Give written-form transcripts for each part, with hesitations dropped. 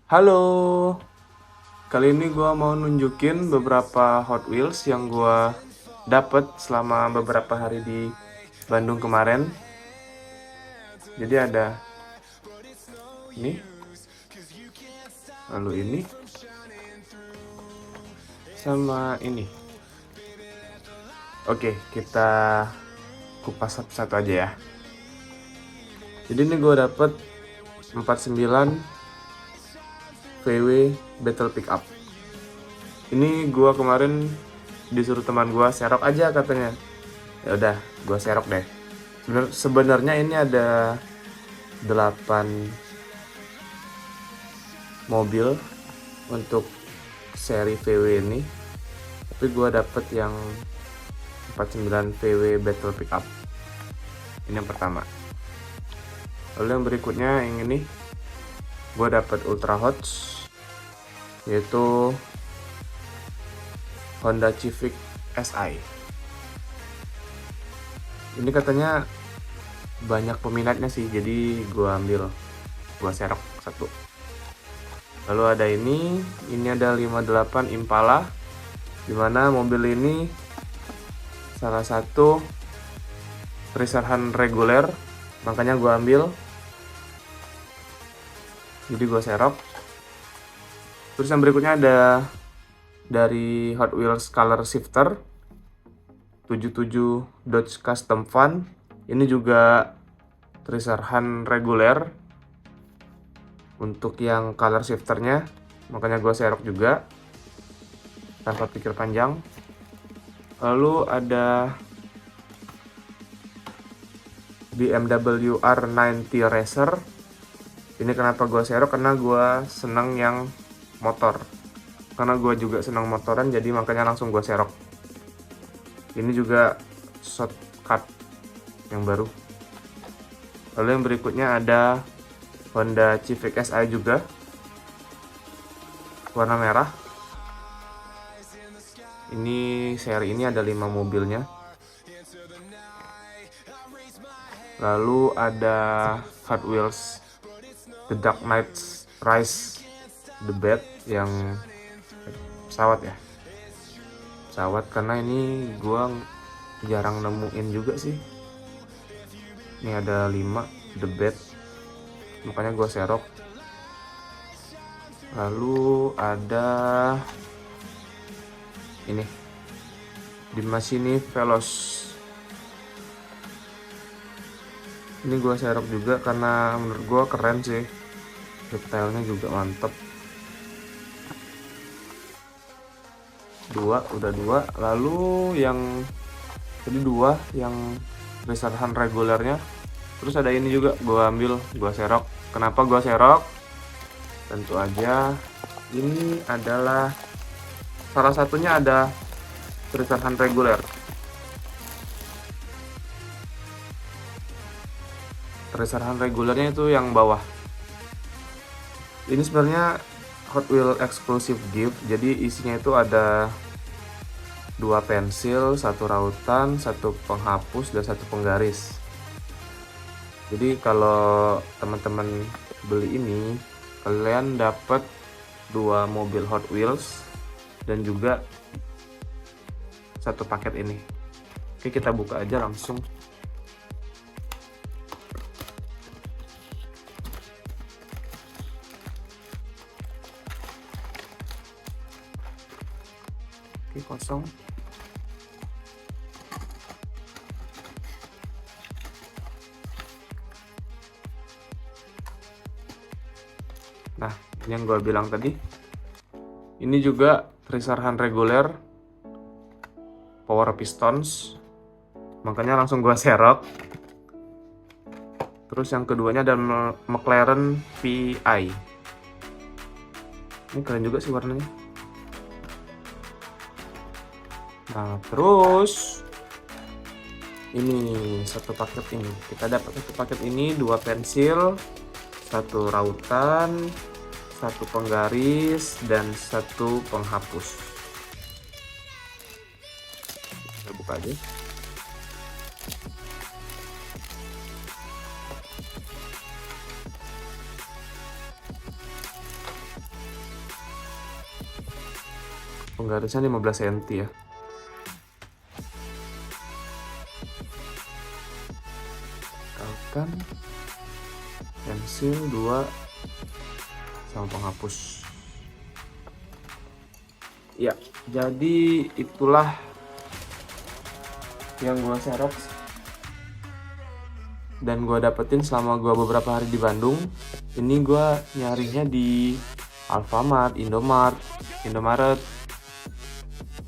Halo, kali ini gue mau nunjukin beberapa Hot Wheels yang gue dapet selama beberapa hari di Bandung kemarin. Jadi ada ini, lalu ini, sama ini. Oke, kita kupas satu-satu aja ya. Jadi ini gue dapet 49 VW Battle Pickup. Ini gue kemarin disuruh teman gue serok aja katanya. Ya udah, gue serok deh. Sebenarnya ini ada 8 mobil untuk seri VW ini, tapi gue dapet yang 49 VW Battle Pickup. Ini yang pertama. Lalu yang berikutnya yang ini, gue dapet Ultra Hot, yaitu Honda Civic Si. Ini katanya banyak peminatnya sih, jadi gue serok satu. Lalu ada ini ada 58 Impala, dimana mobil ini salah satu Racerhan reguler, makanya gue ambil. Jadi gue serok. Terus yang berikutnya ada dari Hot Wheels Color Shifter 77 Dodge Custom Fun. Ini juga Racerhan reguler untuk yang color shifternya, makanya gue serok juga tanpa pikir panjang. Lalu ada BMW R90 Racer. Ini kenapa gue serok, karena gue senang yang motor, karena gue juga senang motoran, jadi makanya langsung gue serok. Ini juga shortcut yang baru. Lalu yang berikutnya ada Honda Civic Si juga, warna merah. Ini seri ini ada 5 mobilnya. Lalu ada Hot Wheels The Dark Knight Rise The Bat, yang pesawat ya, pesawat, karena ini gua jarang nemuin juga sih. Ini ada 5 The Bat, makanya gua serok. Lalu ada ini Dimashini Veloz. Ini gue serok juga karena menurut gue keren sih, detailnya juga mantep. Udah dua. Lalu yang tadi 2 yang Racerhan regulernya. Terus ada ini juga gue ambil, gue serok. Kenapa gue serok? Tentu aja ini adalah salah satunya ada Racerhan reguler. Racerhan regulernya itu yang bawah. Ini sebenarnya Hot Wheels exclusive gift. Jadi isinya itu ada 2 pensil, 1 rautan, 1 penghapus, dan 1 penggaris. Jadi kalau teman-teman beli ini, kalian dapat 2 mobil Hot Wheels dan juga 1 paket ini. Oke, kita buka aja langsung. Oke, kosong. Nah, ini yang gue bilang tadi. Ini juga Racerhan reguler, power pistons, makanya langsung gue serok. Terus yang keduanya ada McLaren VI. Ini keren juga sih warnanya. Nah, terus ini 1 paket ini. Kita dapat 1 paket ini, 2 pensil, 1 rautan, 1 penggaris, dan 1 penghapus. Kita buka aja. Penggarisnya 15 cm ya. Tekan pensil 2 sama penghapus. Ya, jadi itulah yang gue xerox dan gue dapetin selama gue beberapa hari di Bandung. Ini gue nyarinya di Alfamart, Indomaret,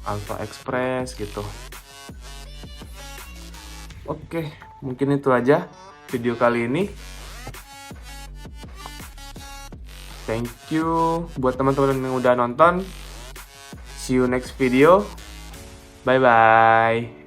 Alfa Express gitu. Oke, mungkin itu aja video kali ini. Thank you buat teman-teman yang udah nonton. See you next video. Bye bye.